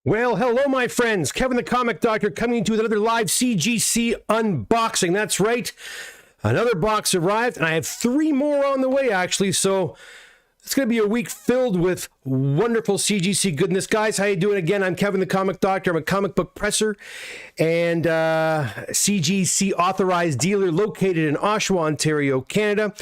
Well, hello, my friends. Kevin the Comic Doctor coming to you with another live CGC unboxing. That's right. Another box arrived, and I have 3 more on the way, actually. So it's going to be a week filled with wonderful CGC goodness. Guys, how you doing? Again, I'm Kevin the Comic Doctor. I'm a comic book presser and CGC authorized dealer located in Oshawa, Ontario, Canada.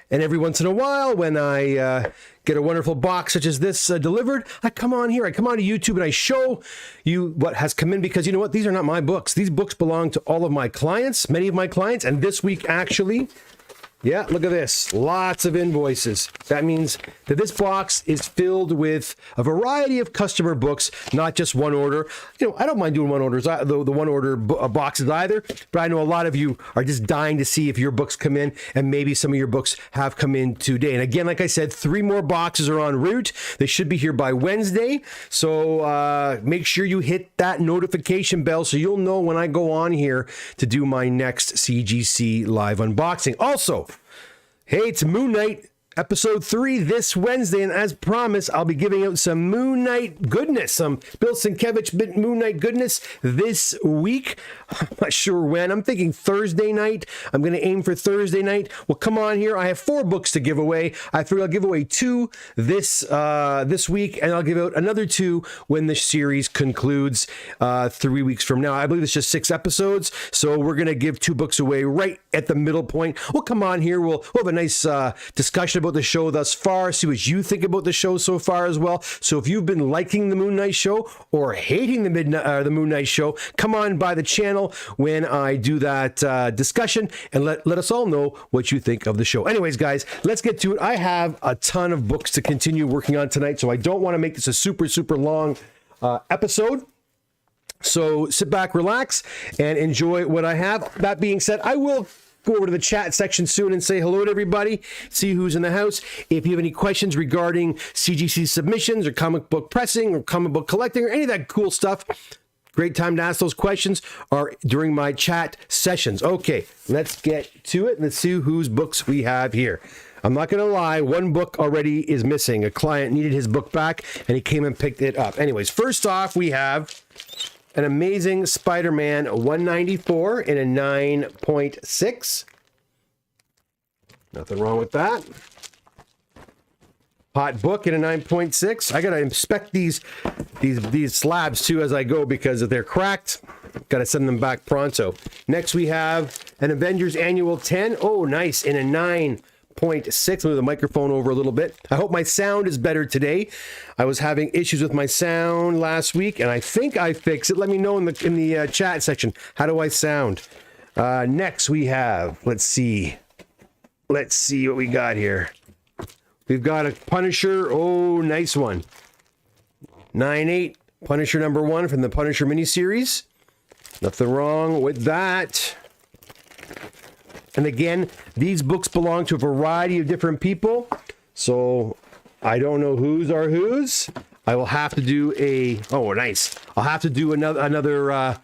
And every once in a while, when I get a wonderful box such as this delivered, I come on here, I come on to YouTube, and I show you what has come in, because you know what? These are not my books. These books belong to all of my clients, many of my clients, and this week, actually, yeah, look at this. Lots of invoices. That means that this box is filled with a variety of customer books, not just one order. You know, I don't mind doing one orders, the one order boxes either, but I know a lot of you are just dying to see if your books come in, and maybe some of your books have come in today. And again, like I said, 3 more boxes are en route. They should be here by Wednesday. So make sure you hit that notification bell so you'll know when I go on here to do my next CGC live unboxing. Also, hey, it's Moon Knight episode 3 this Wednesday, and as promised, I'll be giving out some Moon Knight goodness, some Bill Sienkiewicz Moon Knight goodness this week. I'm not sure when. I'm thinking Thursday night. I'm going to aim for Thursday night. Well, come on here. I have 4 books to give away. I figure I'll give away 2 this week, and I'll give out another 2 when the series concludes 3 weeks from now. I believe it's just 6 episodes, so we're going to give 2 books away right at the middle point. Well, come on here. We'll have a nice discussion about the show thus far, see what you think about the show so far as well. So if you've been liking the Moon Knight show or hating the Moon Knight show, come on by the channel when I do that discussion, and let us all know what you think of the show. Anyways, guys, let's get to it. I have a ton of books to continue working on tonight, so I don't want to make this a super long episode. So sit back, relax, and enjoy what I have. That being said, I will go over to the chat section soon and say hello to everybody, see who's in the house. If you have any questions regarding CGC submissions or comic book pressing or comic book collecting or any of that cool stuff, great time to ask those questions are during my chat sessions. Okay, let's get to it. Let's see whose books we have here. I'm not going to lie, 1 book already is missing. A client needed his book back, and he came and picked it up. Anyways, first off, we have an Amazing Spider-Man 194 in a 9.6. Nothing wrong with that. Hot book in a 9.6. I gotta inspect these slabs too as I go, because if they're cracked, gotta send them back pronto. Next we have an Avengers Annual 10. Oh, nice, in a 9.6. Move the microphone over a little bit. I hope my sound is better today. I was having issues with my sound last week, and I think I fixed it. Let me know in the chat section. How do I sound? Next we have, let's see what we got here. We've got a Punisher. Oh, nice one. 9.8 Punisher number 1 from the Punisher miniseries. Nothing wrong with that. And again, these books belong to a variety of different people, so I don't know whose are whose. I will have to do I'll have to do another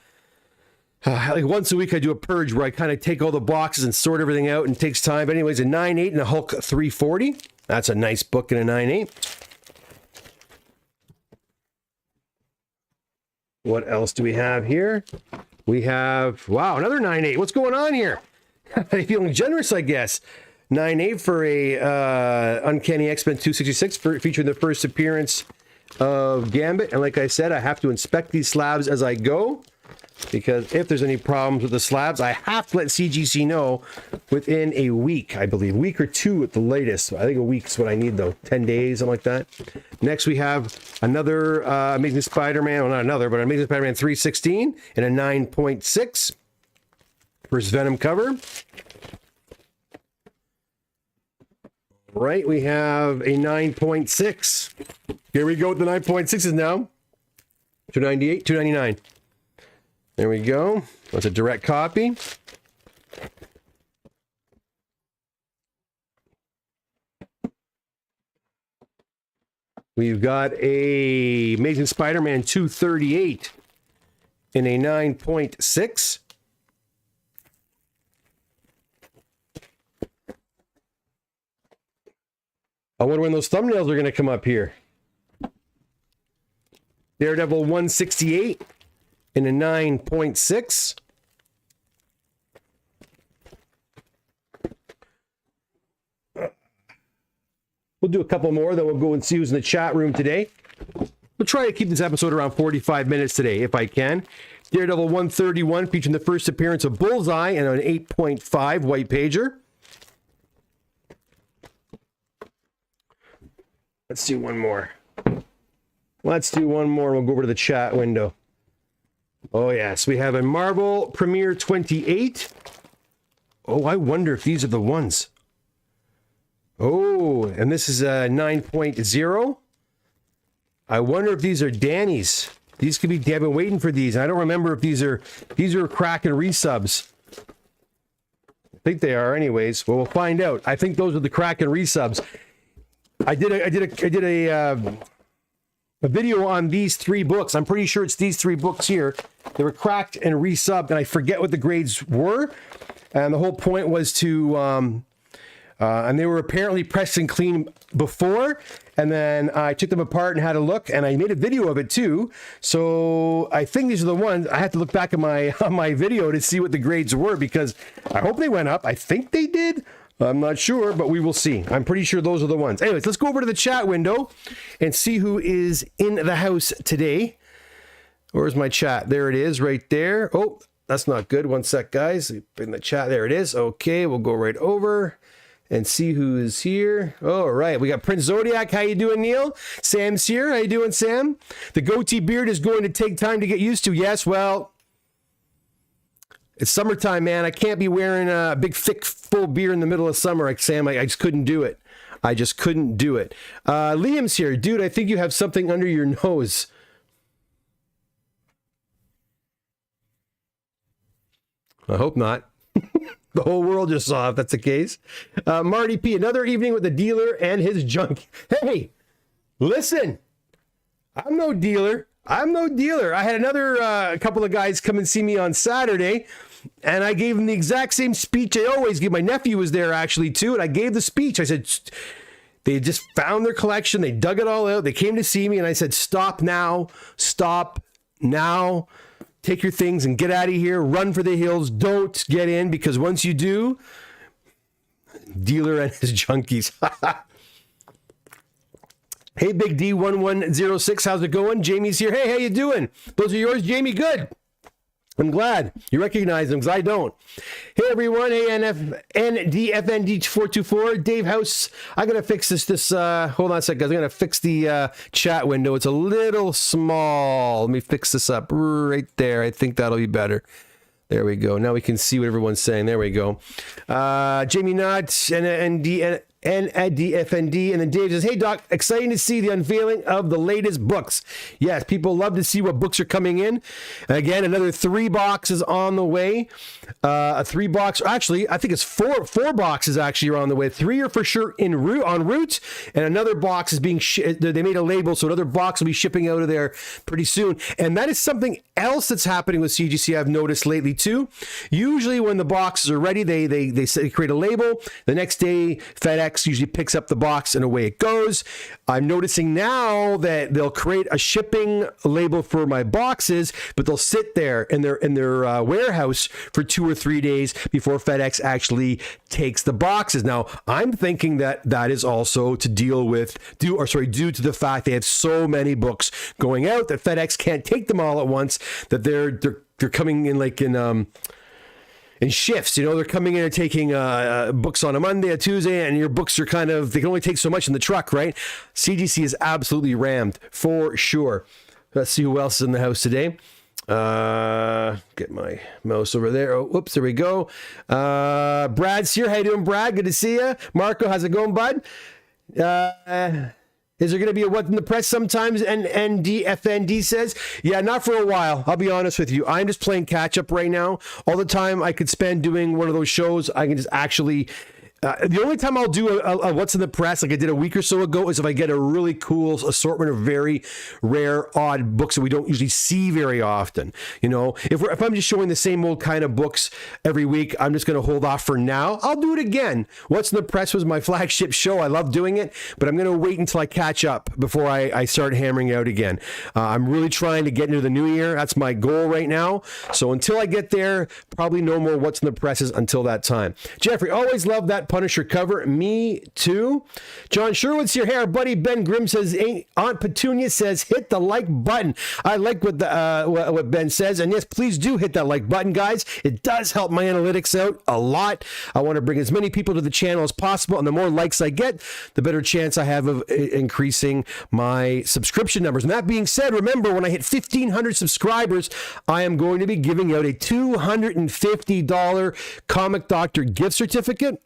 like once a week I do a purge where I kind of take all the boxes and sort everything out, and it takes time. But anyways, a 9.8 and a Hulk 340. That's a nice book in a 9.8. What else do we have here? We have, wow, another 9.8. What's going on here? I'm feeling generous, I guess. 9.8 for a Uncanny X-Men 266 featuring the first appearance of Gambit. And like I said, I have to inspect these slabs as I go, because if there's any problems with the slabs, I have to let CGC know within a week, I believe. A week or 2 at the latest. I think a week is what I need, though. 10 days, something like that. Next, we have another Amazing Spider-Man. Well, not another, but Amazing Spider-Man 316 in a 9.6. First Venom cover. Right, we have a 9.6. Here we go with the 9.6s now. 298, 299. There we go. That's a direct copy. We've got a Amazing Spider-Man 238 in a 9.6. I wonder when those thumbnails are going to come up here. Daredevil 168 in a 9.6. We'll do a couple more, then we'll go and see who's in the chat room today. We'll try to keep this episode around 45 minutes today, if I can. Daredevil 131, featuring the first appearance of Bullseye and an 8.5 white pager. Let's do one more. Let's do one more. We'll go over to the chat window. Oh, yes. We have a Marvel Premiere 28. Oh, I wonder if these are the ones. Oh, and this is a 9.0. I wonder if these are Danny's. These could be, I've been waiting for these. I don't remember if these are Kraken resubs. I think they are anyways. Well, we'll find out. I think those are the Kraken resubs. I did a video on these 3 books. I'm pretty sure it's these 3 books here. They were cracked and resubbed, and I forget what the grades were. And the whole point was to, and they were apparently pressed and clean before, and then I took them apart and had a look, and I made a video of it too. So I think these are the ones. I have to look back at on my video to see what the grades were, because I hope they went up. I think they did. I'm not sure, but we will see. I'm pretty sure those are the ones. Anyways, let's go over to the chat window and see who is in the house today. Where's my chat? There it is, right there. Oh, that's not good. One sec, guys. In the chat, there it is. Okay, we'll go right over and see who is here. All right, we got Prince Zodiac. How you doing, Neil? Sam's here. How you doing, Sam? The goatee beard is going to take time to get used to. Yes, well, it's summertime, man. I can't be wearing a big, thick, full beard in the middle of summer. Like Sam, I just couldn't do it. I just couldn't do it. Liam's here. Dude, I think you have something under your nose. I hope not. The whole world just saw if that's the case. Marty P, another evening with the dealer and his junk. Hey, listen, I'm no dealer. I'm no dealer. I had another couple of guys come and see me on Saturday, and I gave them the exact same speech I always give. My nephew was there actually too, and I gave the speech. I said, they just found their collection. They dug it all out. They came to see me, and I said, stop now. Stop now. Take your things and get out of here. Run for the hills. Don't get in, because once you do, dealer and his junkies. Hey, Big D1106, how's it going? Jamie's here. Hey, how you doing? Those are yours, Jamie? Good. I'm glad you recognize them, because I don't. Hey, everyone. Hey, NDFND424. Dave House. I got to fix this. Hold on a second. I'm going to fix the chat window. It's a little small. Let me fix this up right there. I think that'll be better. There we go. Now we can see what everyone's saying. There we go. Jamie Knott, and at DFND, and then Dave says, hey Doc, exciting to see the unveiling of the latest books. Yes, people love to see what books are coming in. Again, another 3 boxes on the way. A 3 box, actually, I think it's four boxes actually are on the way. 3 are for sure en route, and another box is being they made a label, so another box will be shipping out of there pretty soon. And that is something else that's happening with CGC I've noticed lately too. Usually when the boxes are ready, they create a label. The next day, FedEx usually picks up the box and away it goes. I'm noticing now that they'll create a shipping label for my boxes, but they'll sit there in their warehouse for 2 or 3 days before FedEx actually takes the boxes. Now, I'm thinking that is also to deal with due to the fact they have so many books going out that FedEx can't take them all at once, that they're coming in like in shifts. You know, they're coming in and taking books on a Monday, a Tuesday, and your books are they can only take so much in the truck, right? CGC is absolutely rammed for sure. Let's see who else is in the house today. Get my mouse over there. Oh, whoops, there we go. Brad's here. How you doing, Brad? Good to see you. Marco, how's it going, bud? Is there going to be a What in the Press sometimes? And DFND says, yeah, not for a while. I'll be honest with you. I'm just playing catch up right now. All the time I could spend doing one of those shows, I can just actually The only time I'll do a what's in the press, like I did a week or so ago, is if I get a really cool assortment of very rare, odd books that we don't usually see very often. You know, if I'm just showing the same old kind of books every week, I'm just going to hold off for now. I'll do it again. What's in the press was my flagship show. I love doing it, but I'm going to wait until I catch up before I start hammering out again. I'm really trying to get into the new year. That's my goal right now. So until I get there, probably no more what's in the presses until that time. Jeffrey, always love that Punisher cover. Me too. John Sherwood's here. Hey, our buddy Ben Grimm says, Aunt Petunia says, hit the like button. I like what Ben says. And yes, please do hit that like button, guys. It does help my analytics out a lot. I want to bring as many people to the channel as possible. And the more likes I get, the better chance I have of increasing my subscription numbers. And that being said, remember, when I hit 1,500 subscribers, I am going to be giving out a $250 Comic Doctor gift certificate.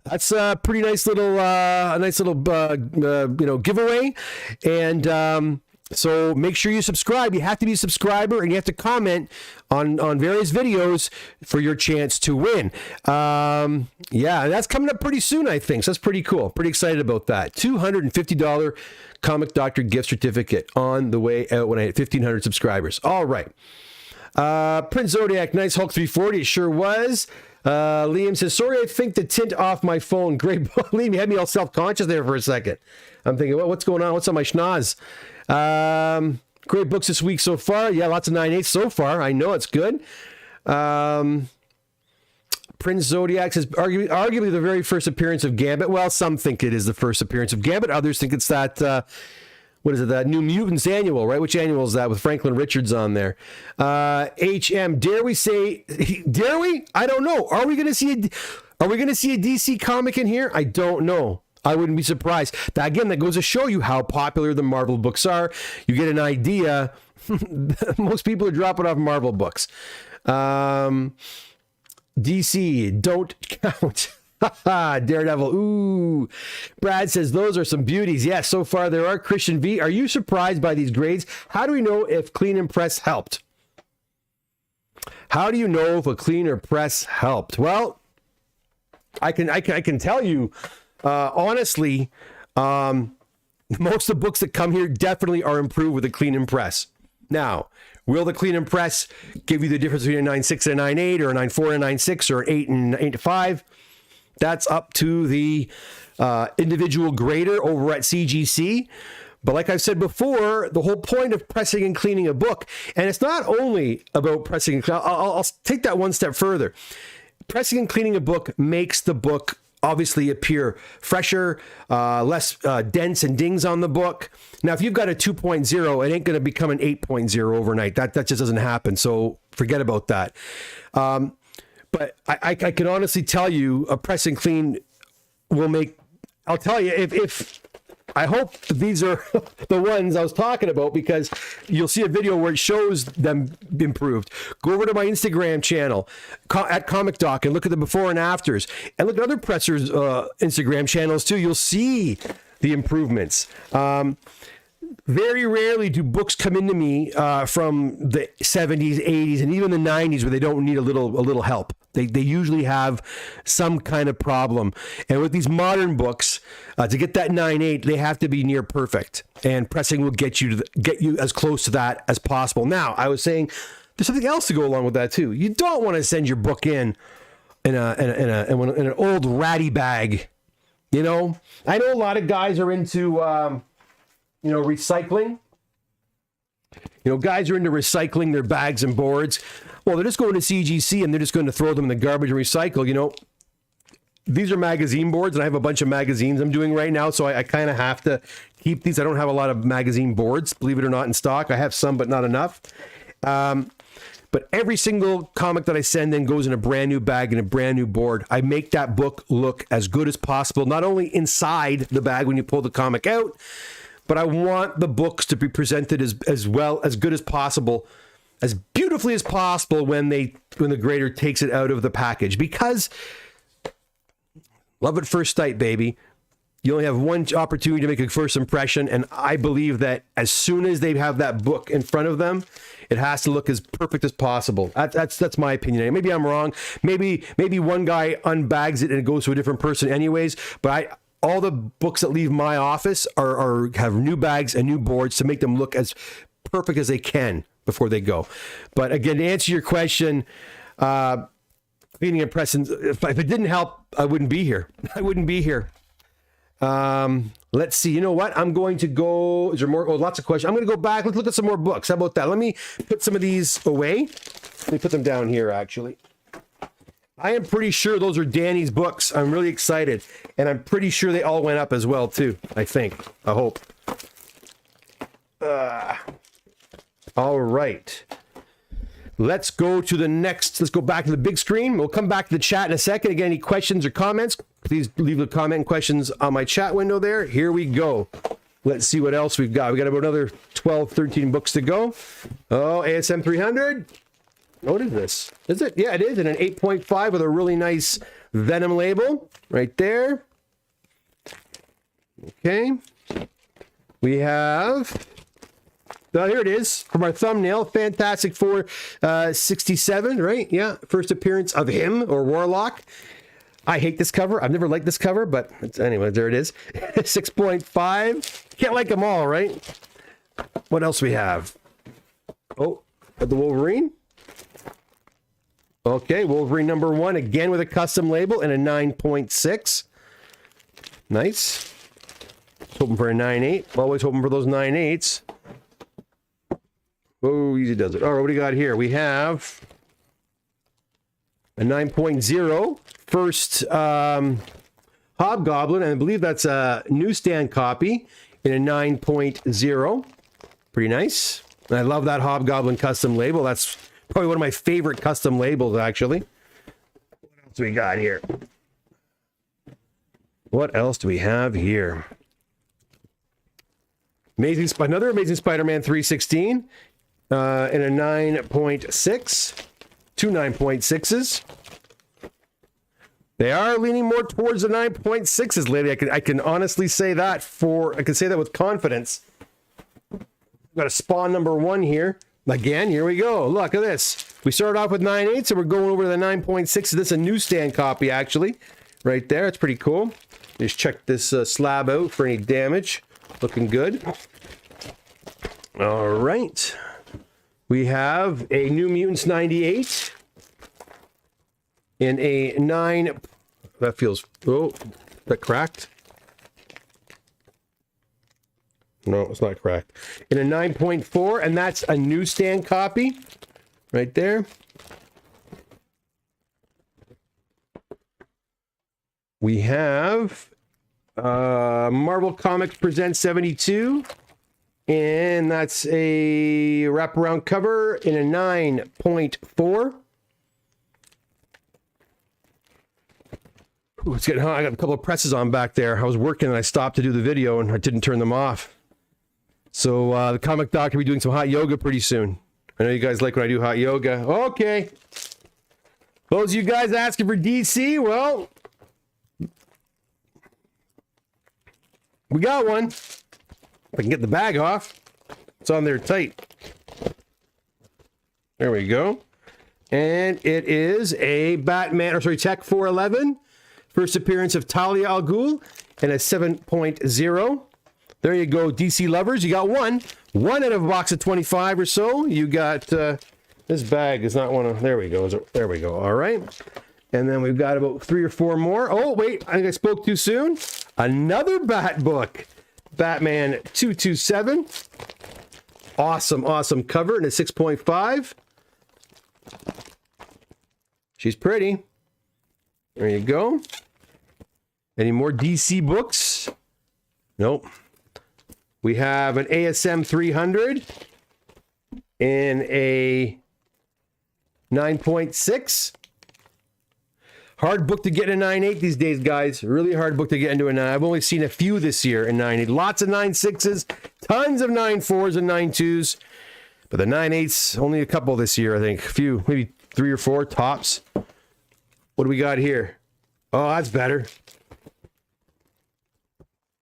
That's a pretty nice little, giveaway. And so make sure you subscribe. You have to be a subscriber, and you have to comment on various videos for your chance to win. Yeah, and that's coming up pretty soon, I think. So that's pretty cool. Pretty excited about that. $250 Comic Doctor gift certificate on the way out when I hit 1,500 subscribers. All right. Prince Zodiac, nice Hulk 340. It sure was. Liam says, sorry, I think the tint off my phone. Great. Liam, you had me all self-conscious there for a second. I'm thinking, well, what's going on? What's on my schnoz? Great books this week so far. Yeah, lots of 9/8 so far. I know it's good. Prince Zodiac says, arguably the very first appearance of Gambit. Well, some think it is the first appearance of Gambit. Others think it's that... what is it? That New Mutants Annual, right? Which annual is that with Franklin Richards on there? HM, dare we? I don't know. Are we going to see a DC comic in here? I don't know. I wouldn't be surprised. That goes to show you how popular the Marvel books are. You get an idea. Most people are dropping off Marvel books. DC, don't count. Daredevil. Ooh. Brad says, those are some beauties. Yes, so far there are. Christian V, are you surprised by these grades? How do we know if clean and press helped? How do you know if a cleaner press helped? Well, I can tell you, honestly, most of the books that come here definitely are improved with a clean and press. Now, will the clean and press give you the difference between a 9.6 and a 9.8 or a 9.4 and a 9.6 or an 8 and 8.5? That's up to the individual grader over at CGC. But like I've said before, the whole point of pressing and cleaning a book, and it's not only about pressing and cleaning, I'll take that one step further. Pressing and cleaning a book makes the book obviously appear fresher, less dents and dings on the book. Now, if you've got a 2.0, it ain't going to become an 8.0 overnight. That just doesn't happen. So forget about that. But I can honestly tell you, a press and clean will make. I'll tell you, if I hope these are the ones I was talking about, because you'll see a video where it shows them improved. Go over to my Instagram channel at Comic Doc and look at the before and afters, and look at other pressers' Instagram channels too. You'll see the improvements. Very rarely do books come into me from the 70s, 80s, and even the 90s where they don't need a little help. They usually have some kind of problem. And with these modern books, to get that 9.8, they have to be near perfect. And pressing will get you as close to that as possible. Now, I was saying there's something else to go along with that too. You don't want to send your book in an old ratty bag. You know, I know a lot of guys are into recycling. Guys are into recycling their bags and boards. Well, they're just going to CGC and they're just going to throw them in the garbage and recycle. These are magazine boards, and I have a bunch of magazines I'm doing right now, so I kind of have to keep these. I don't have a lot of magazine boards, believe it or not, in stock. I have some, but not enough. But every single comic that I send in goes in a brand new bag and a brand new board. I make that book look as good as possible, not only inside the bag when you pull the comic out, but I want the books to be presented as well, as good as possible, as beautifully as possible when the grader takes it out of the package. Because love at first sight, baby. You only have one opportunity to make a first impression, and I believe that as soon as they have that book in front of them, it has to look as perfect as possible. That's my opinion. Maybe I'm wrong. Maybe one guy unbags it and it goes to a different person anyways. But all the books that leave my office have new bags and new boards to make them look as perfect as they can before they go. But again, to answer your question, being impressive. If it didn't help, I wouldn't be here. Let's see. You know what? I'm going to go. Is there more? Oh, lots of questions. I'm going to go back. Let's look at some more books. How about that? Let me put some of these away. Let me put them down here, actually. I am pretty sure those are Danny's books. I'm really excited. And I'm pretty sure they all went up as well, too. I think. I hope. All right. Let's go to the next. Let's go back to the big screen. We'll come back to the chat in a second. Again, any questions or comments, please leave the comment and questions on my chat window there. Here we go. Let's see what else we've got. We got about another 12, 13 books to go. Oh, ASM 300. What is this? Is it? Yeah, it is. And an 8.5 with a really nice Venom label right there. Okay. We have... Oh, here it is from our thumbnail. Fantastic Four 67, right? Yeah, first appearance of him or Warlock. I hate this cover. I've never liked this cover, but anyway, there it is. 6.5. Can't like them all, right? What else we have? Oh, the Wolverine. Okay, Wolverine number 1, again with a custom label and a 9.6. Nice. Hoping for a 9.8. Always hoping for those 9.8s. Oh, easy does it. All right, what do we got here? We have a 9.0 first Hobgoblin, and I believe that's a newsstand copy in a 9.0. Pretty nice. And I love that Hobgoblin custom label. That's probably one of my favorite custom labels, actually. What else do we got here? What else do we have here? Another Amazing Spider-Man 316. In a 9.6, two 9.6s. They are leaning more towards the 9.6s lately. I can honestly say that I can say that with confidence. Got a Spawn number 1 here. Again, here we go. Look at this. We started off with 9.8s, and we're going over to the 9.6. This is a newsstand copy, actually, right there. It's pretty cool. Just check this slab out for any damage. Looking good. All right. We have a New Mutants 98 in a 9. That feels. Oh, that cracked? No, it's not cracked. In a 9.4, and that's a newsstand copy right there. We have Marvel Comics Presents 72. And that's a wraparound cover in a 9.4. Ooh, it's getting hot. I got a couple of presses on back there. I was working and I stopped to do the video and I didn't turn them off. So the comic doc will be doing some hot yoga pretty soon. I know you guys like when I do hot yoga. Okay. Those of you guys asking for DC, well, we got one. If I can get the bag off. It's on there tight. There we go. And it is a Tech 411. First appearance of Talia al Ghul and a 7.0. There you go, DC lovers. You got one. One out of a box of 25 or so. You got, this bag is not one of, there we go. There we go. All right. And then we've got about 3 or 4 more. Oh, wait, I think I spoke too soon. Another Bat book. Batman 227. Awesome cover in a 6.5. She's pretty. There you go. Any more DC books? Nope. We have an ASM 300 in a 9.6. Hard book to get in a 9.8 these days, guys. Really hard book to get into a 9. I've only seen a few this year in 9.8. Lots of 9.6s, tons of 9.4s and 9.2s. But the 9.8s, only a couple this year, I think. A few, maybe 3 or 4 tops. What do we got here? Oh, that's better.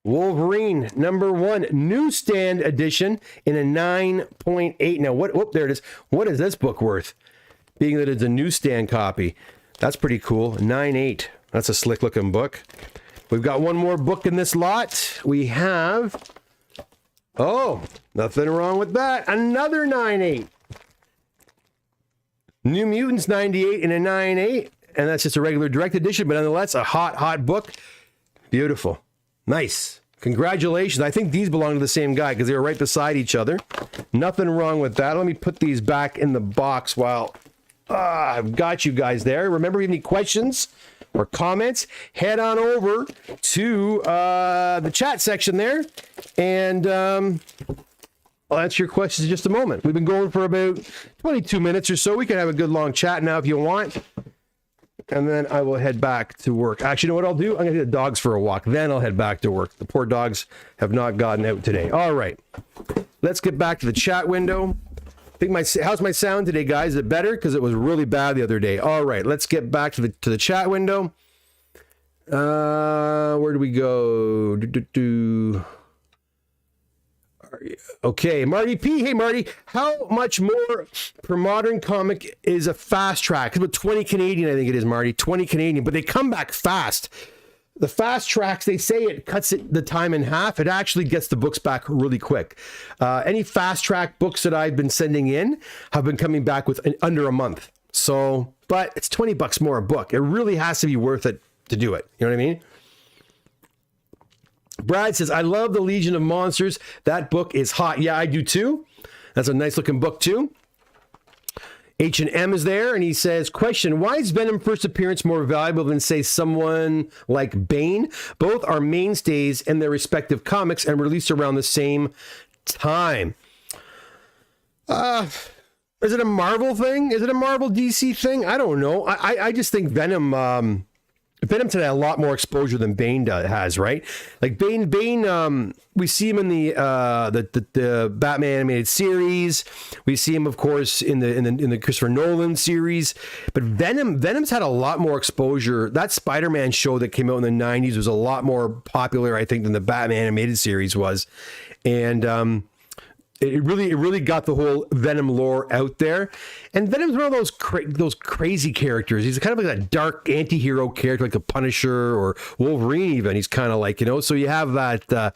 Wolverine #1 newsstand edition in a 9.8. Now, what? There it is. What is this book worth? Being that it's a newsstand copy, that's pretty cool. 9.8. That's a slick looking book. We've got one more book in this lot. We have. Oh, nothing wrong with that. Another 9.8. New Mutants 98 in a 9.8, and that's just a regular direct edition, but nonetheless, a hot book. Beautiful. Nice. Congratulations. I think these belong to the same guy because they were right beside each other. Nothing wrong with that. Let me put these back in the box while I've got you guys there. Remember, if you have any questions or comments, head on over to the chat section there, and I'll answer your questions in just a moment. We've been going for about 22 minutes or so. We can have a good long chat now if you want. And then I will head back to work. Actually, you know what I'll do? I'm going to take the dogs for a walk. Then I'll head back to work. The poor dogs have not gotten out today. All right. Let's get back to the chat window. How's my sound today, guys? Is it better? Because it was really bad the other day. All right. Let's get back to the chat window. Where do we go? Okay, Marty P. Hey, Marty, how much more per modern comic is a fast track? It's about 20 Canadian, I think it is, Marty. 20 Canadian, but they come back fast. The fast tracks, they say it cuts the time in half. It actually gets the books back really quick. Any fast track books that I've been sending in have been coming back with under a month. So, but it's $20 more a book. It really has to be worth it to do it. You know what I mean? Brad says, I love the Legion of Monsters. That book is hot. Yeah, I do too. That's a nice looking book too. H&M is there, and he says, question, why is Venom first appearance more valuable than, say, someone like Bane? Both are mainstays in their respective comics and released around the same time. Is it a Marvel thing? Is it a Marvel DC thing? I don't know. I just think Venom's had a lot more exposure than Bane has, right? Like Bane, we see him in the Batman animated series. We see him, of course, in the Christopher Nolan series. But Venom's had a lot more exposure. That Spider-Man show that came out in the 90s was a lot more popular, I think, than the Batman animated series was. And it really got the whole Venom lore out there. And Venom's one of those crazy characters. He's kind of like a dark anti-hero character, like the Punisher or Wolverine even. He's kind of like, so you have that, I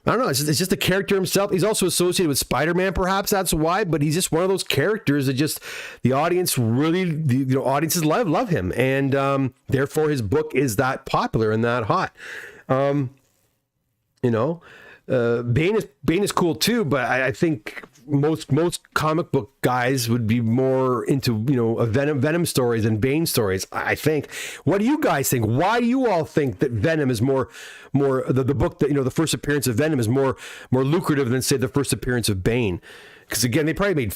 don't know, it's just a character himself. He's also associated with Spider-Man, perhaps that's why, but he's just one of those characters that just, the audience really, audiences love him. And therefore his book is that popular and that hot. Bane is cool too, but I think most comic book guys would be more into Venom stories than Bane stories. I think. What do you guys think? Why do you all think that Venom is more the book that the first appearance of Venom is more lucrative than, say, the first appearance of Bane? Because again, they probably made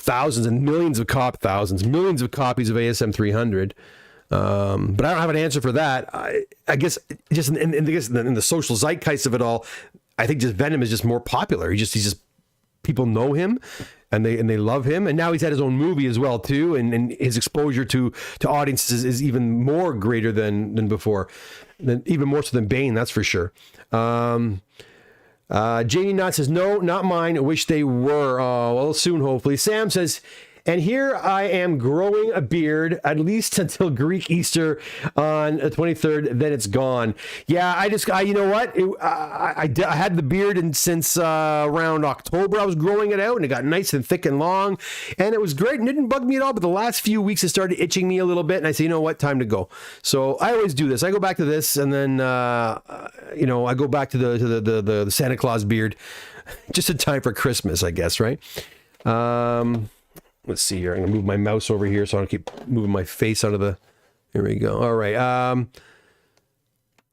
millions of copies of ASM 300. But I don't have an answer for that. I guess just in the social zeitgeist of it all, I think just Venom is just more popular. He's just people know him and they love him. And now he's had his own movie as well too. And his exposure to audiences is even more greater than before, even more so than Bane. That's for sure. Jamie Knott says, no, not mine. I wish they were. Well, soon, hopefully. Sam says, and here I am growing a beard, at least until Greek Easter on the 23rd, then it's gone. Yeah, you know what? I had the beard since around October. I was growing it out, and it got nice and thick and long, and it was great. It didn't bug me at all, but the last few weeks it started itching me a little bit, and I say, you know what? Time to go. So I always do this. I go back to this, and then, I go back to the Santa Claus beard just in time for Christmas, I guess, right? Let's see here. I'm going to move my mouse over here so I don't keep moving my face out of the... Here we go. All right.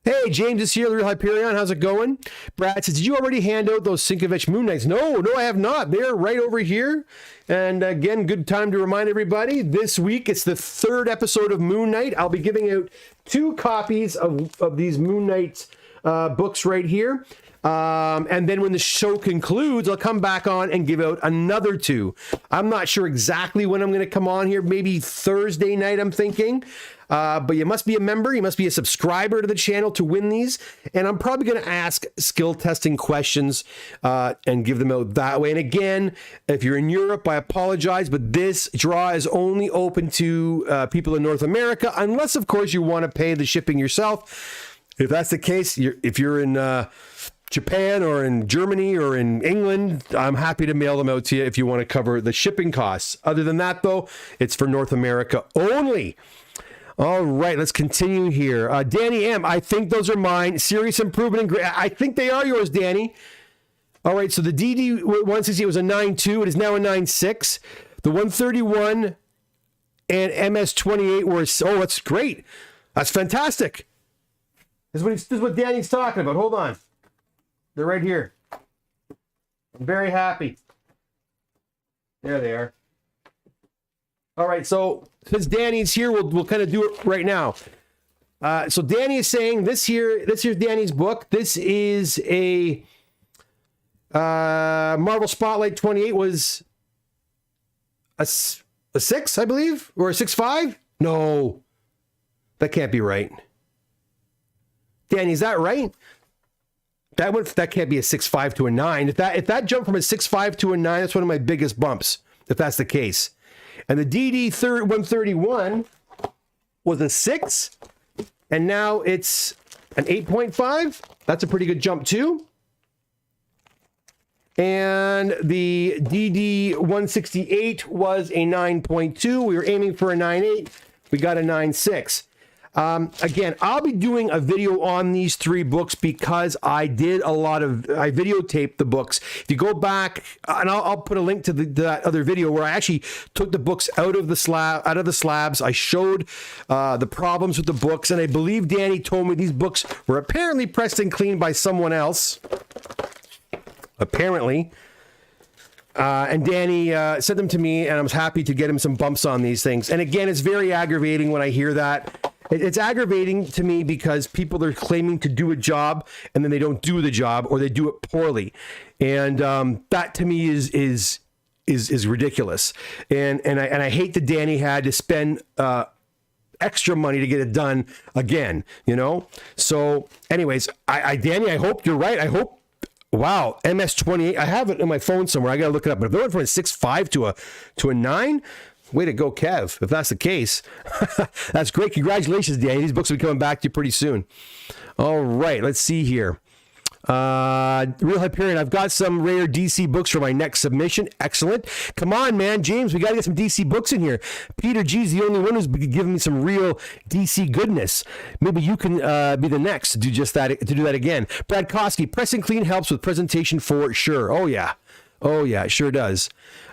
Hey, James is here, the Real Hyperion. How's it going? Brad says, did you already hand out those Sinkovich Moon Knights? No, I have not. They're right over here. And again, good time to remind everybody, this week it's the 3rd episode of Moon Knight. I'll be giving out 2 copies of these Moon Knight books right here. And then when the show concludes, I'll come back on and give out another 2. I'm not sure exactly when I'm going to come on here. Maybe Thursday night, I'm thinking. but you must be a member. You must be a subscriber to the channel to win these. And I'm probably going to ask skill testing questions and give them out that way. And again, if you're in Europe, I apologize, but this draw is only open to people in North America, unless, of course, you want to pay the shipping yourself. If that's the case, if you're in Japan or in Germany or in England, I'm happy to mail them out to you if you want to cover the shipping costs. Other than that, though, it's for North America only. All right, let's continue here. Danny M, I think those are mine. Serious improvement in grade. I think they are yours, Danny. All right, so the DD 168 was a 9.2. It is now a 9.6. The 131 and MS 28 were, oh, that's great. That's fantastic. This is what Danny's talking about. Hold on. They're right here. I'm very happy. There they are. All right, so since Danny's here, we'll kind of do it right now. So Danny is saying this here's Danny's book. This is a Marvel Spotlight 28 was a 6, I believe, or a 6.5. No, that can't be right. Danny, is that right? That can't be a 6.5 to a 9. If that jumped from a 6.5 to a 9, that's one of my biggest bumps, if that's the case. And the DD 131 was a 6, and now it's an 8.5. That's a pretty good jump too. And the DD 168 was a 9.2. We were aiming for a 9.8. We got a 9.6. Again, I'll be doing a video on these 3 books because I videotaped the books. If you go back, and I'll put a link to that other video where I actually took the books out of the slabs. I showed the problems with the books, and I believe Danny told me these books were apparently pressed and cleaned by someone else. Apparently. And Danny sent them to me, and I was happy to get him some bumps on these things. And again, it's very aggravating when I hear that. It's aggravating to me because people are claiming to do a job and then they don't do the job, or they do it poorly, and that to me is ridiculous. And I hate that Danny had to spend extra money to get it done again. You know. So, anyways, Danny, I hope you're right. I hope. Wow, MS-28. I have it in my phone somewhere. I got to look it up. But if they went from a 6.5 to a 9. Way to go, Kev. If that's the case, that's great. Congratulations, Danny. These books will be coming back to you pretty soon. All right, let's see here. Real Hyperion, I've got some rare DC books for my next submission. Excellent. Come on, man. James, we got to get some DC books in here. Peter G's the only one who's giving me some real DC goodness. Maybe you can be the next to do just that, to do that again. Brad Kosky, pressing clean helps with presentation for sure. Oh, yeah. Oh, yeah, it sure does.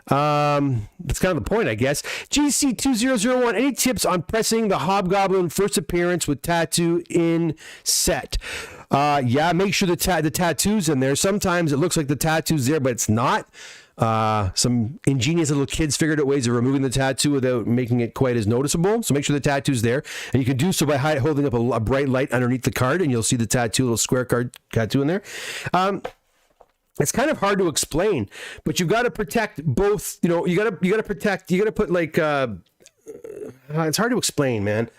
That's kind of the point, I guess. GC2001, any tips on pressing the Hobgoblin first appearance with tattoo in set? Yeah, make sure the tattoo's in there. Sometimes it looks like the tattoo's there, but it's not. Some ingenious little kids figured out ways of removing the tattoo without making it quite as noticeable. So make sure the tattoo's there. And you can do so by holding up a bright light underneath the card, and you'll see the tattoo, little square card tattoo in there. It's kind of hard to explain, but you've got to protect both. You know, you got to put like. It's hard to explain, man.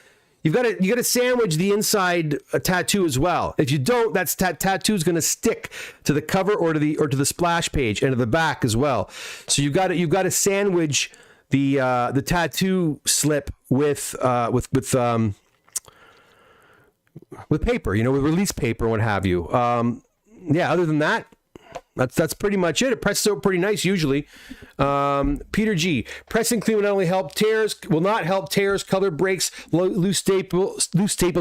You got to sandwich the inside tattoo as well. If you don't, that's tattoo is going to stick to the cover or to the splash page and to the back as well. So you've got to sandwich the tattoo slip with paper, you know, with release paper and what have you. Yeah. Other than that. That's pretty much it. It presses out pretty nice usually. Peter G. Pressing clean will not only help tears, color breaks, loose staples,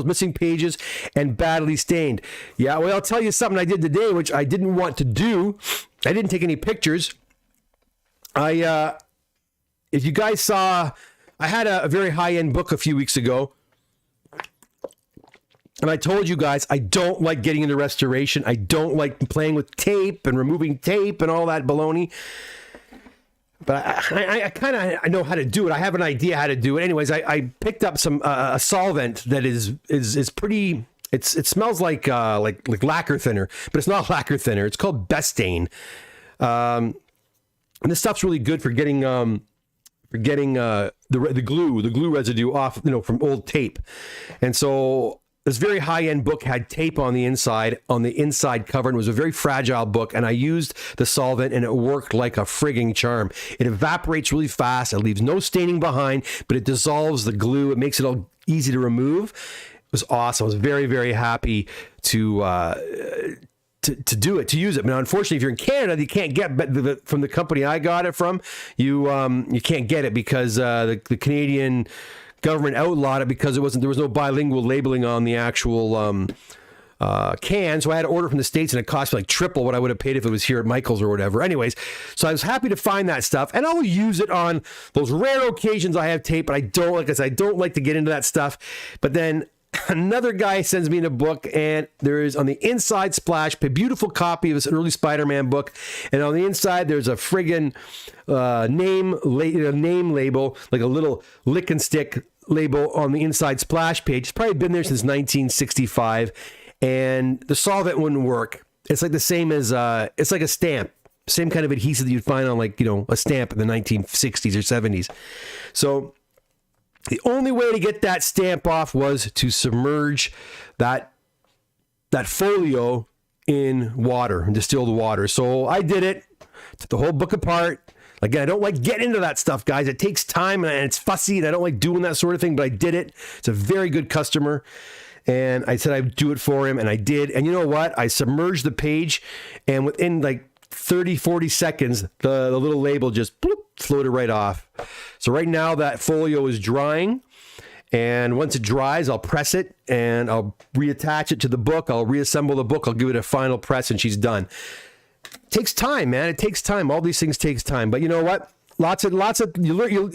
missing pages, and badly stained. Yeah, well, I'll tell you something I did today, which I didn't want to do. I didn't take any pictures. If you guys saw, I had a very high-end book a few weeks ago. And I told you guys, I don't like getting into restoration. I don't like playing with tape and removing tape and all that baloney. But I kind of know how to do it. I have an idea how to do it. Anyways, I picked up some a solvent that is pretty. It smells like lacquer thinner, but it's not lacquer thinner. It's called Bestane. And this stuff's really good for getting for getting the glue residue off, from old tape. And so this very high-end book had tape on the inside cover, and it was a very fragile book, and I used the solvent, and it worked like a frigging charm. It evaporates really fast, it leaves no staining behind, but it dissolves the glue, it makes it all easy to remove. It was awesome. I was very, very happy to use it. Now, unfortunately, if you're in Canada, you can't get from the company I got it from. You can't get it because the Canadian government outlawed it because there was no bilingual labeling on the actual can. So I had to order from the States, and it cost me like triple what I would have paid if it was here at Michael's or whatever. Anyways, so I was happy to find that stuff, and I'll use it on those rare occasions I have tape, but I don't like to get into that stuff. But then another guy sends me in a book, and there is on the inside splash a beautiful copy of this early Spider-Man book, and on the inside there's a friggin' name label, like a little lick and stick label on the inside splash page. It's probably been there since 1965, and the solvent wouldn't work. It's like the same as it's like a stamp, same kind of adhesive that you'd find on a stamp in the 1960s or 70s. So the only way to get that stamp off was to submerge that folio in water, in distilled water. So I did it, took the whole book apart. Again, I don't like getting into that stuff, guys. It takes time and it's fussy, and I don't like doing that sort of thing, but I did it. It's a very good customer. And I said I'd do it for him, and I did. And you know what? I submerged the page, and within like 30, 40 seconds, the little label just bloop, floated right off. So right now that folio is drying, and once it dries, I'll press it and I'll reattach it to the book. I'll reassemble the book. I'll give it a final press, and she's done. It takes time, man. It takes time. All these things takes time. But you know what? Lots of you learn.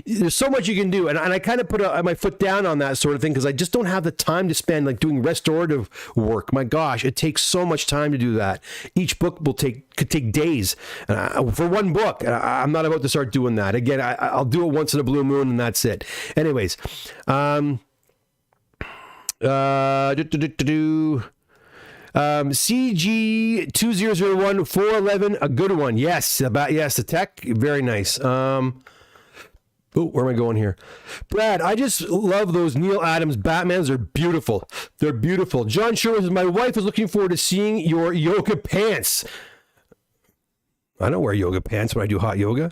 There's so much you can do, and I kind of put my foot down on that sort of thing because I just don't have the time to spend like doing restorative work. My gosh, it takes so much time to do that. Each book could take days for one book. And I'm not about to start doing that again. I'll do it once in a blue moon, and that's it. Anyways, CG 2001 411, a good one. Yes, the tech, very nice. Where am I going here? Brad, I just love those Neil Adams Batmans. They're beautiful. They're beautiful. John Sherwood says, my wife is looking forward to seeing your yoga pants. I don't wear yoga pants when I do hot yoga.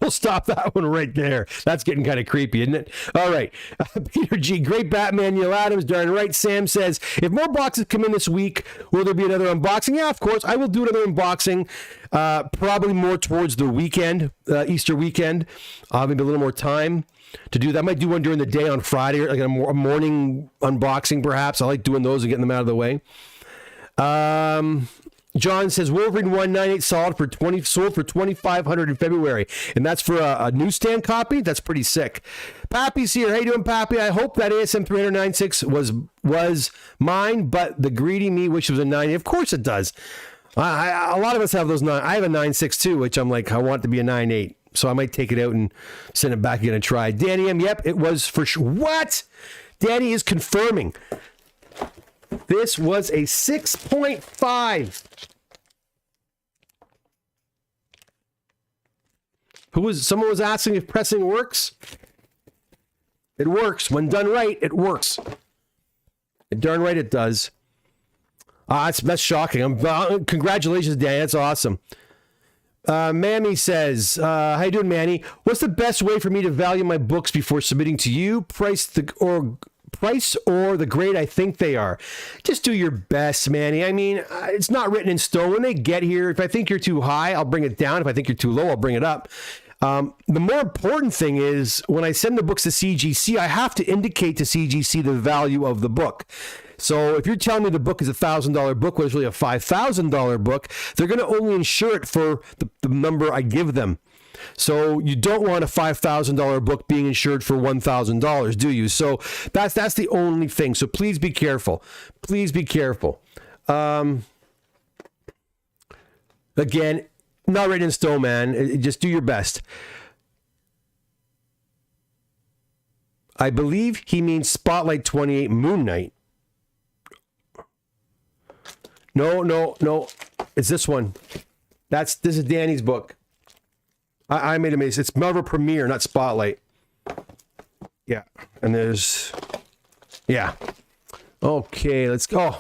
We'll stop that one right there. That's getting kind of creepy, isn't it? All right. Peter G. Great Batman, Neil Adams. Darn right. Sam says, if more boxes come in this week, will there be another unboxing? Yeah, of course. I will do another unboxing, probably more towards the weekend, Easter weekend. I'll have maybe a little more time to do that. I might do one during the day on Friday, or like a morning unboxing, perhaps. I like doing those and getting them out of the way. John says Wolverine 198 sold for $2,500 in February, and that's for a newsstand copy. That's pretty sick. Pappy's here. How you doing, Pappy? I hope that ASM 396 was mine, but the greedy me wishes it was a 90. Of course it does. A lot of us have those 9. I have a 9.6 too, which I'm like, I want it to be a 9.8. So I might take it out and send it back again and try. Danny M. Yep, it was for sure. What? Danny is confirming. This was a 6.5. Someone was asking if pressing works. It works. When done right, it works. Darn right it does. That's shocking. Congratulations, Danny. That's awesome. Mammy says, how you doing, Manny? What's the best way for me to value my books before submitting to you? Price or the grade I think they are. Just do your best, Manny. I mean, it's not written in stone. When they get here, if I think you're too high, I'll bring it down. If I think you're too low, I'll bring it up. The more important thing is when I send the books to CGC, I have to indicate to CGC the value of the book. So if you're telling me the book is $1,000 book, when it's really a $5,000 book, they're going to only insure it for the number I give them. So you don't want a $5,000 book being insured for $1,000, do you? So that's the only thing. So please be careful. Please be careful. Again, not written in stone, man. Just do your best. I believe he means Spotlight 28 Moon Knight. No. It's this one. This is Danny's book. I made a mistake. It's Marvel Premiere, not Spotlight. Yeah. And there's... Yeah. Okay, let's go.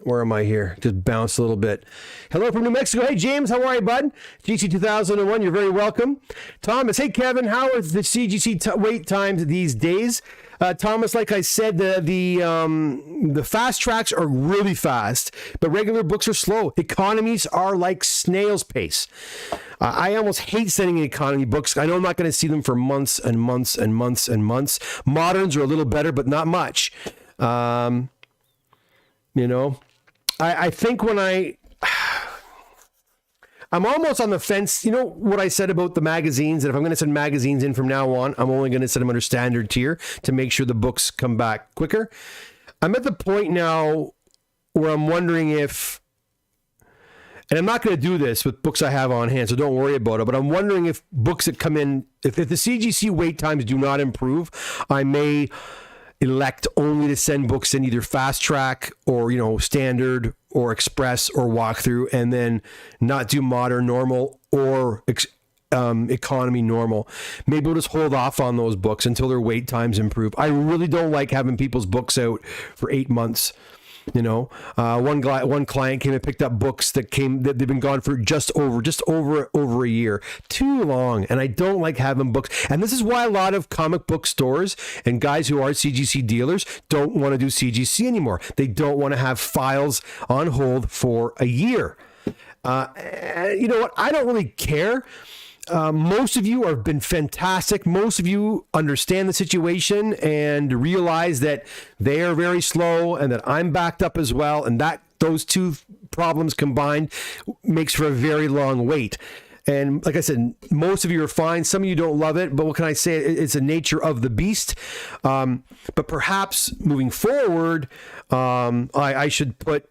Where am I here? Just bounce a little bit. Hello from New Mexico. Hey, James. How are you, bud? GC 2001. You're very welcome. Thomas. Hey, Kevin. How are the CGC wait times these days? Thomas, like I said, the fast tracks are really fast, but regular books are slow. Economies are like snail's pace. I almost hate sending economy books. I know I'm not going to see them for months and months and months and months. Moderns are a little better, but not much. You know, I think when I'm almost on the fence. You know what I said about the magazines, that if I'm going to send magazines in from now on, I'm only going to send them under standard tier to make sure the books come back quicker. I'm at the point now where I'm wondering if, and I'm not going to do this with books I have on hand, so don't worry about it, but I'm wondering if books that come in, if the CGC wait times do not improve, I may elect only to send books in either fast track or, you know, standard or express or walkthrough, and then not do modern normal or economy normal. Maybe we'll just hold off on those books until their wait times improve. I really don't like having people's books out for 8 months. You know, one client came and picked up books that they've been gone for just over a year. Too long. And I don't like having books. And this is why a lot of comic book stores and guys who are CGC dealers don't want to do CGC anymore. They don't want to have files on hold for a year. You know what? I don't really care. Most of you have been fantastic. Most of you understand the situation and realize that they are very slow and that I'm backed up as well. And that those two problems combined makes for a very long wait. And like I said, most of you are fine. Some of you don't love it, but what can I say? It's the nature of the beast. But perhaps moving forward, I should put,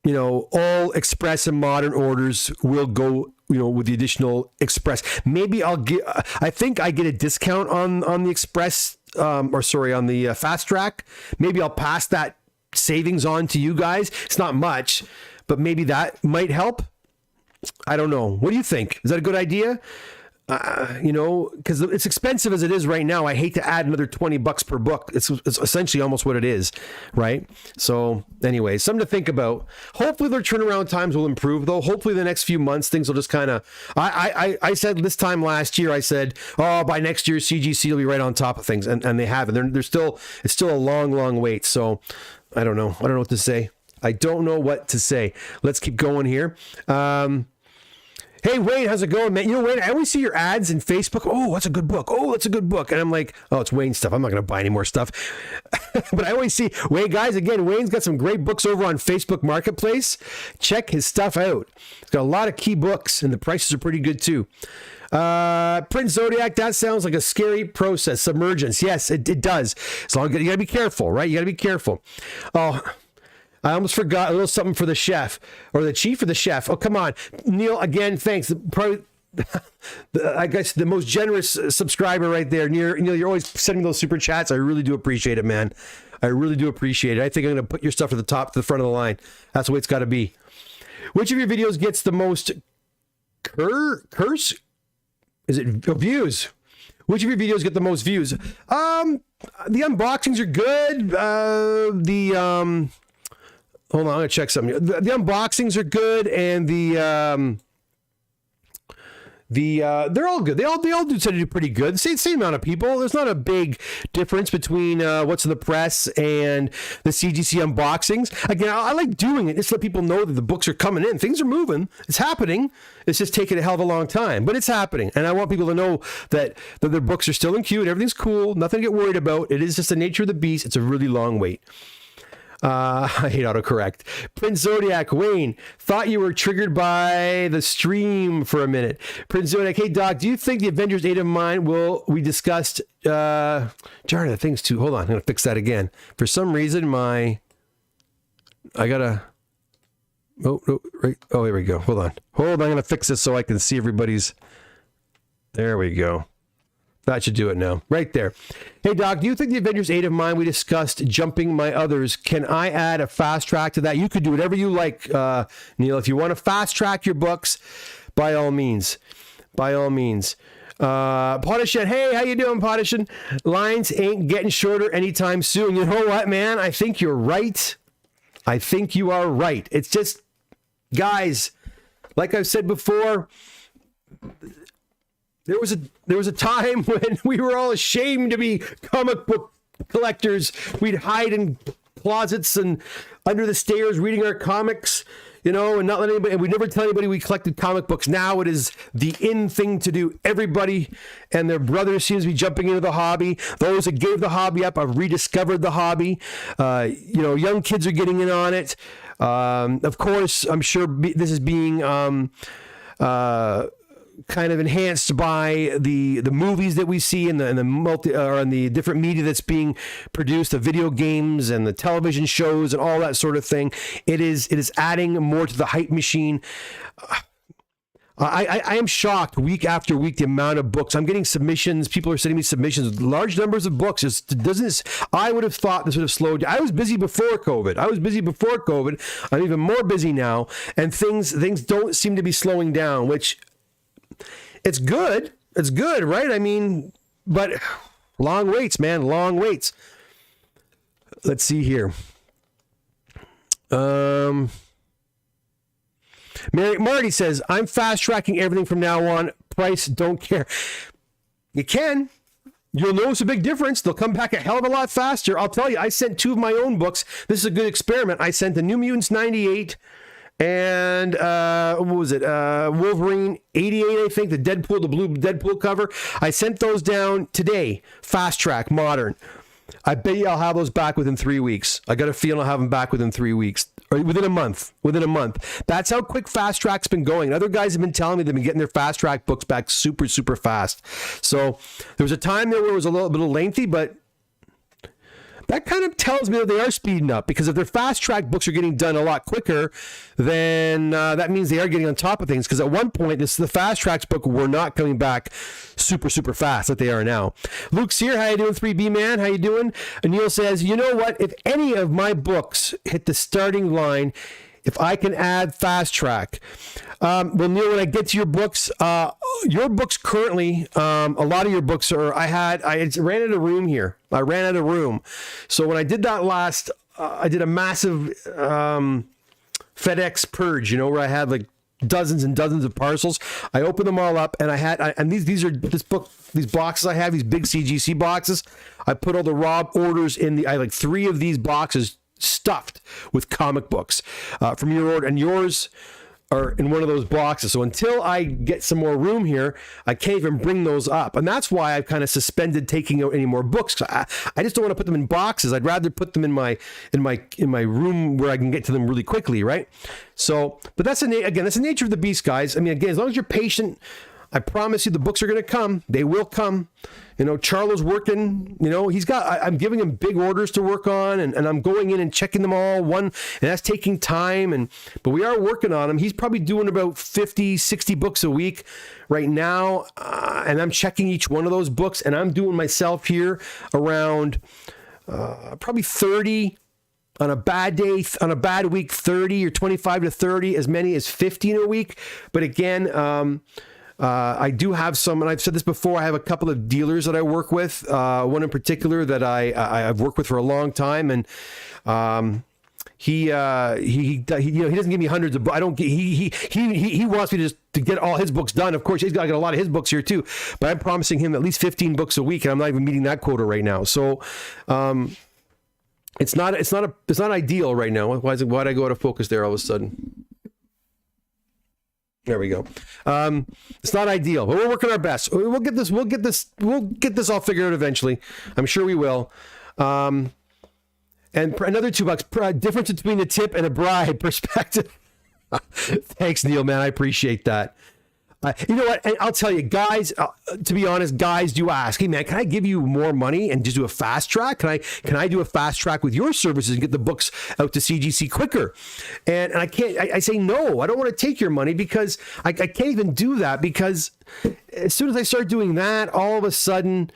you know, all express and modern orders will go, you know, with the additional express. Maybe I think I get a discount on the express, on the fast track. Maybe I'll pass that savings on to you guys. It's not much, but maybe that might help. I don't know. What do you think? Is that a good idea? You know, because it's expensive as it is right now. I hate to add another $20 per book. It's essentially almost what it is, right? So anyway, something to think about. Hopefully their turnaround times will improve, though. Hopefully the next few months things will just kind of. I said this time last year, I said, oh, by next year CGC will be right on top of things, and they haven't. They're still. It's still a long wait. So I don't know. I don't know what to say. I don't know what to say. Let's keep going here. Hey, Wayne, how's it going, man? You know, Wayne, I always see your ads in Facebook. Oh, that's a good book. Oh, that's a good book. And I'm like, oh, it's Wayne stuff. I'm not going to buy any more stuff. But I always see, Wayne, guys, again, Wayne's got some great books over on Facebook Marketplace. Check his stuff out. He's got a lot of key books, and the prices are pretty good, too. Prince Zodiac, that sounds like a scary process. Submergence. Yes, it does. As long as you got to be careful, right? You got to be careful. Oh, I almost forgot a little something for the chef, or the chief or the chef. Oh, come on. Neil, again, thanks. Probably, I guess, the most generous subscriber right there. Neil, you're always sending those super chats. I really do appreciate it, man. I really do appreciate it. I think I'm going to put your stuff at the front of the line. That's the way it's got to be. Which of your videos gets the most curse? Is it views? Which of your videos get the most views? The unboxings are good. Hold on, I'm gonna check something. The unboxings are good, and they're all good. They all do tend to do pretty good. Same amount of people. There's not a big difference between what's in the press and the CGC unboxings. Again, I like doing it just to let people know that the books are coming in. Things are moving. It's happening. It's just taking a hell of a long time, but it's happening. And I want people to know that their books are still in queue and everything's cool. Nothing to get worried about. It is just the nature of the beast. It's a really long wait. I hate autocorrect. Prince Zodiac, Wayne, thought you were triggered by the stream for a minute. Prince Zodiac, hey Doc, do you think the Avengers 8 of mine we discussed darn the things too. Hold on, I'm gonna fix that again. For some reason I gotta right. Oh, here we go. Hold on, I'm gonna fix this so I can see everybody's. There we go. That should do it now. Right there. Hey, Doc, do you think the Avengers 8 of mine we discussed, jumping my others, can I add a fast track to that? You could do whatever you like, Neil. If you want to fast track your books, by all means. By all means. Potishan, hey, how you doing, Potishan? Lines ain't getting shorter anytime soon. You know what, man? I think you're right. I think you are right. It's just, guys, like I've said before, there was a time when we were all ashamed to be comic book collectors. We'd hide in closets and under the stairs reading our comics, you know, and not let anybody, and we'd never tell anybody we collected comic books. Now it is the in thing to do. Everybody and their brothers seems to be jumping into the hobby. Those that gave the hobby up have rediscovered the hobby. You know, young kids are getting in on it. Of course, I'm sure this is being kind of enhanced by the movies that we see and the different media that's being produced, the video games and the television shows and all that sort of thing. It is adding more to the hype machine. I am shocked week after week the amount of books I'm getting. Submissions, people are sending me submissions, large numbers of books. I would have thought this would have slowed down. I was busy before COVID. I'm even more busy now, and things don't seem to be slowing down, which it's good, right? I mean, but long waits, man, long waits. Let's see here. Marty says, I'm fast tracking everything from now on. Price, don't care. You can. You'll notice a big difference. They'll come back a hell of a lot faster. I'll tell you, I sent 2 of my own books. This is a good experiment. I sent the New Mutants 98 and what was it? Wolverine 88, I think, the blue Deadpool cover. I sent those down today. Fast track, modern. I bet you I'll have those back within 3 weeks. I got a feeling I'll have them back within 3 weeks. Or within a month. That's how quick fast track's been going. Other guys have been telling me they've been getting their fast track books back super, super fast. So there was a time there where it was a little bit lengthy, but that kind of tells me that they are speeding up, because if their fast track books are getting done a lot quicker, then that means they are getting on top of things. Because at one point, the fast tracks book were not coming back super, super fast like they are now. Luke's here. How you doing, 3B man? How you doing? And Neil says, you know what? If any of my books hit the starting line, if I can add fast track. Well, Neil, when I get to your books currently, a lot of your books are, I ran out of room here. I ran out of room. So when I did that last, I did a massive FedEx purge, you know, where I had like dozens and dozens of parcels. I opened them all up, and these boxes I have, these big CGC boxes. I put all the raw orders in I like 3 of these boxes stuffed with comic books from your order, and yours are in one of those boxes. So until I get some more room here, I can't even bring those up. And that's why I've kind of suspended taking out any more books. I just don't want to put them in boxes. I'd rather put them in my room where I can get to them really quickly, right? So, but that's the nature of the beast, guys. I mean, again, as long as you're patient, I promise you the books are going to come. They will come. You know, Charlo's working, you know, I'm giving him big orders to work on, and I'm going in and checking them all and that's taking time. But we are working on him. He's probably doing about 50, 60 books a week right now. And I'm checking each one of those books, and I'm doing myself here around probably 30 on a bad day, on a bad week, 30 or 25 to 30, as many as 15 a week. But again, I do have some, and I've said this before, I have a couple of dealers that I work with, one in particular that I've worked with for a long time, and he doesn't give me hundreds of books. He wants me to get all his books done. Of course, he's got to get a lot of his books here too, but I'm promising him at least 15 books a week, and I'm not even meeting that quota right now. So it's not ideal right now. Why'd I go out of focus there all of a sudden? There we go. It's not ideal, but we're working our best. We'll get this all figured out eventually. I'm sure we will. And another $2, difference between a tip and a bribe perspective. Thanks, Neil, man. I appreciate that. You know what? And I'll tell you, guys, to be honest, guys do ask, hey man, can I give you more money and just do a fast track? Can I do a fast track with your services and get the books out to CGC quicker? And I can't, I say, no, I don't want to take your money, because I can't even do that, because as soon as I start doing that, all of a sudden,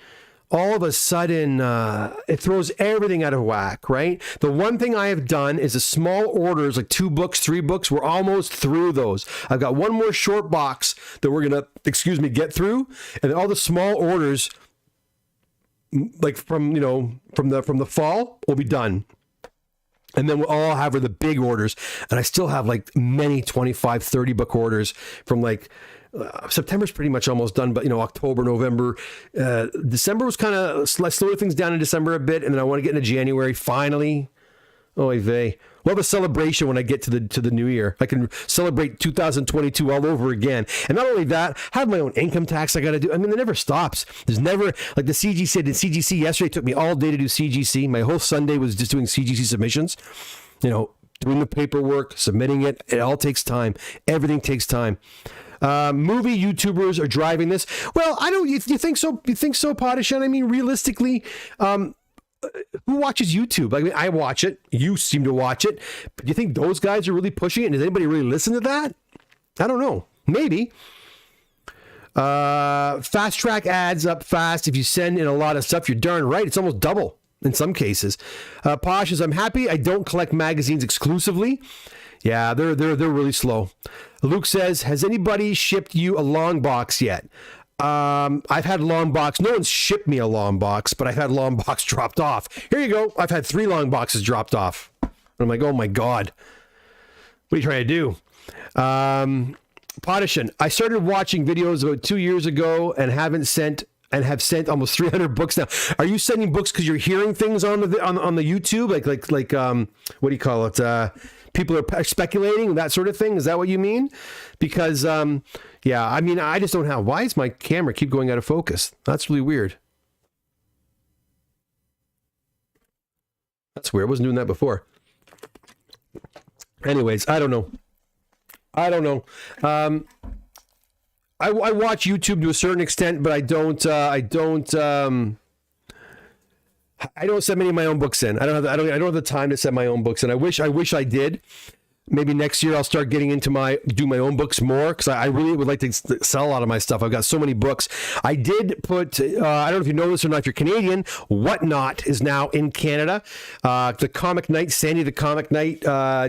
it throws everything out of whack, right? The one thing I have done is the small orders, like 2 books, 3 books. We're almost through those. I've got one more short box that we're going to, get through. And all the small orders, like from the fall, will be done. And then we'll all have the big orders. And I still have like many 25, 30 book orders from like, September's pretty much almost done, but October, November, December was kind of slowed things down in December a bit, and then I want to get into January finally. Oy vey. We'll have a celebration when I get to the new year. I can celebrate 2022 all over again. And not only that, I have my own income tax I got to do. I mean, it never stops. There's never, like the CGC, I did CGC yesterday. It took me all day to do CGC. My whole Sunday was just doing CGC submissions, doing the paperwork, submitting it. It all takes time. Everything takes time. Movie YouTubers are driving this. Well, I don't. You think so? You think so, Polidano? I mean, realistically, who watches YouTube? I mean, I watch it. You seem to watch it. But do you think those guys are really pushing it? Does anybody really listen to that? I don't know. Maybe. Fast track adds up fast. If you send in a lot of stuff, you're darn right. It's almost double in some cases. Posh says, I'm happy I don't collect magazines exclusively. Yeah, they're really slow. Luke says, has anybody shipped you a long box yet? I've had long box. No one's shipped me a long box, but I've had long box dropped off. Here you go. I've had 3 long boxes dropped off. And I'm like, oh my God. What are you trying to do? Polidano, I started watching videos about 2 years ago and have sent almost 300 books now. Are you sending books because you're hearing things on the YouTube? Like what do you call it? People are speculating, that sort of thing. Is that what you mean? Because, yeah, I mean, I just don't have... Why does my camera keep going out of focus? That's really weird. That's weird. I wasn't doing that before. Anyways, I don't know. I watch YouTube to a certain extent, but I don't send many of my own books in. I don't have the time to send my own books in. I wish I did. Maybe next year I'll start getting into do my own books more, because I really would like to sell a lot of my stuff. I've got so many books. I did put, I don't know if you know this or not, if you're Canadian, Whatnot is now in Canada. The Comic Night, Sandy the Comic Night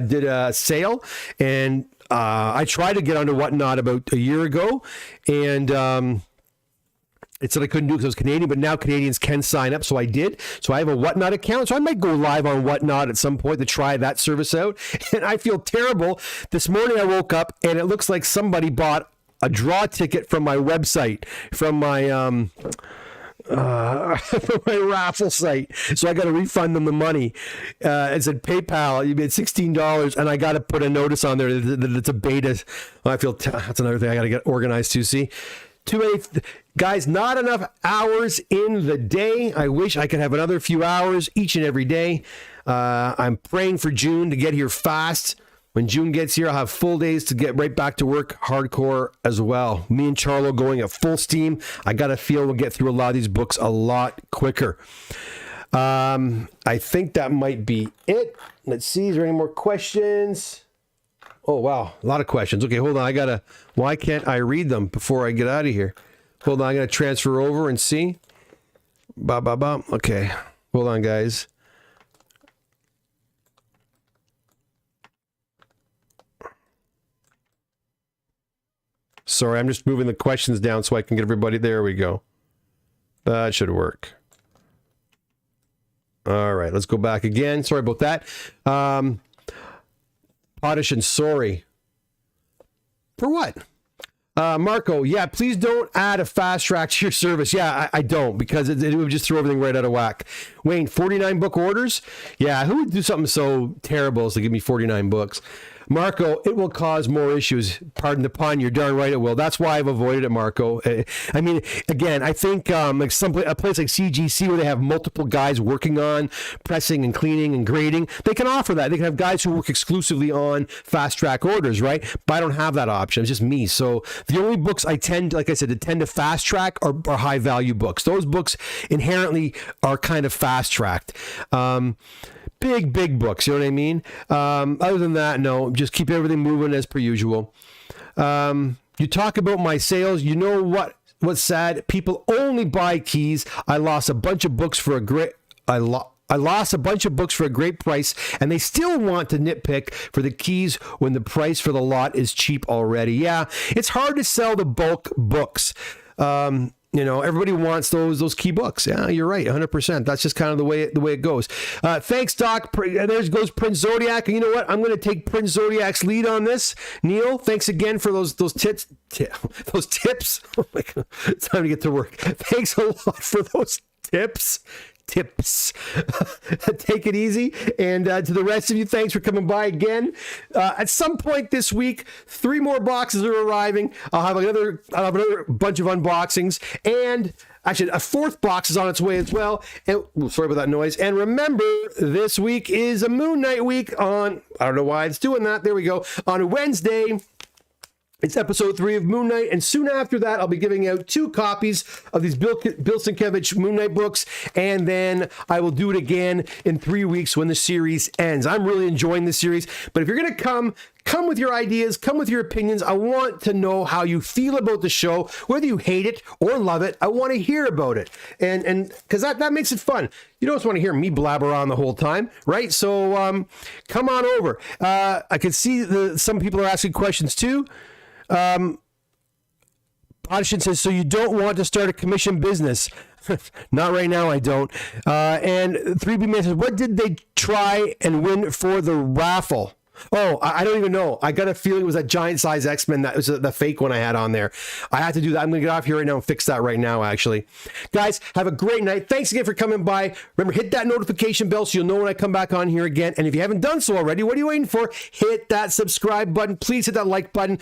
did a sale, and I tried to get onto Whatnot about a year ago, and it said I couldn't do it because I was Canadian, but now Canadians can sign up, so I did. So I have a Whatnot account, so I might go live on Whatnot at some point to try that service out. And I feel terrible. This morning I woke up, and it looks like somebody bought a draw ticket from my website, from my from my raffle site. So I got to refund them the money. It said PayPal, you made $16, and I got to put a notice on there that it's a beta. Well, I feel that's another thing I got to get organized to. See. Guys, not enough hours in the day. I wish I could have another few hours each and every day. I'm praying for June to get here fast. When June gets here, I'll have full days to get right back to work hardcore as well. Me and Charlo going at full steam. I got to feel we'll get through a lot of these books a lot quicker. I think that might be it. Let's see. Is there any more questions? Oh, wow. A lot of questions. Okay, hold on. Why can't I read them before I get out of here? Hold on. I'm going to transfer over and see. Okay. Hold on, guys. Sorry, I'm just moving the questions down so I can get everybody. There we go. That should work. All right, let's go back again. Sorry about that. Polidano, sorry. For what? Marco, yeah, please don't add a fast track to your service. Yeah, I don't, because it would just throw everything right out of whack. Wayne, 49 book orders? Yeah, who would do something so terrible as to give me 49 books? Marco, it will cause more issues. Pardon the pun, you're darn right it will. That's why I've avoided it, Marco. I mean, again, I think like a place like CGC where they have multiple guys working on pressing and cleaning and grading, they can offer that. They can have guys who work exclusively on fast track orders, right? But I don't have that option. It's just me. So the only books I tend, like I said, to tend to fast track are high value books. Those books inherently are kind of fast tracked. Big books, you know what I mean? Other than that, no, just keep everything moving as per usual. You talk about my sales. You know what what's sad. People only buy keys. I lost a bunch of books for a great price, and they still want to nitpick for the keys when the price for the lot is cheap already. Yeah, it's hard to sell the bulk books. Everybody wants those key books. Yeah, you're right, 100%. That's just kind of the way it goes. Thanks, Doc. There goes Prince Zodiac. And you know what? I'm going to take Prince Zodiac's lead on this. Neil, thanks again for those tips. Those tips. Oh my God, it's time to get to work. Thanks a lot for those tips. Take it easy. And to the rest of you, thanks for coming by again. At some point this week, 3 more boxes are arriving. I'll have another bunch of unboxings, and actually a 4th box is on its way as well. And sorry about that noise. And remember, this week is a Moon Knight week on, I don't know why it's doing that. There we go. On Wednesday, it's episode 3 of Moon Knight, and soon after that, I'll be giving out 2 copies of these Bill Sienkiewicz Moon Knight books, and then I will do it again in 3 weeks when the series ends. I'm really enjoying this series, but if you're going to come with your ideas, come with your opinions. I want to know how you feel about the show, whether you hate it or love it. I want to hear about it, and because that makes it fun. You don't just want to hear me blabber on the whole time, right? So come on over. I can see some people are asking questions too. Audition says, so you don't want to start a commission business? Not right now, I don't. And 3B Man says, what did they try and win for the raffle? Oh, I don't even know. I got a feeling it was that giant size X-Men. That was the fake one I had on there. I had to do that. I'm going to get off here right now and fix that right now, actually. Guys, have a great night. Thanks again for coming by. Remember, hit that notification bell so you'll know when I come back on here again. And if you haven't done so already, what are you waiting for? Hit that subscribe button. Please hit that like button.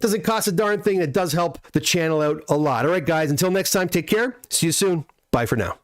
Doesn't cost a darn thing. It does help the channel out a lot. All right, guys, until next time, take care. See you soon. Bye for now.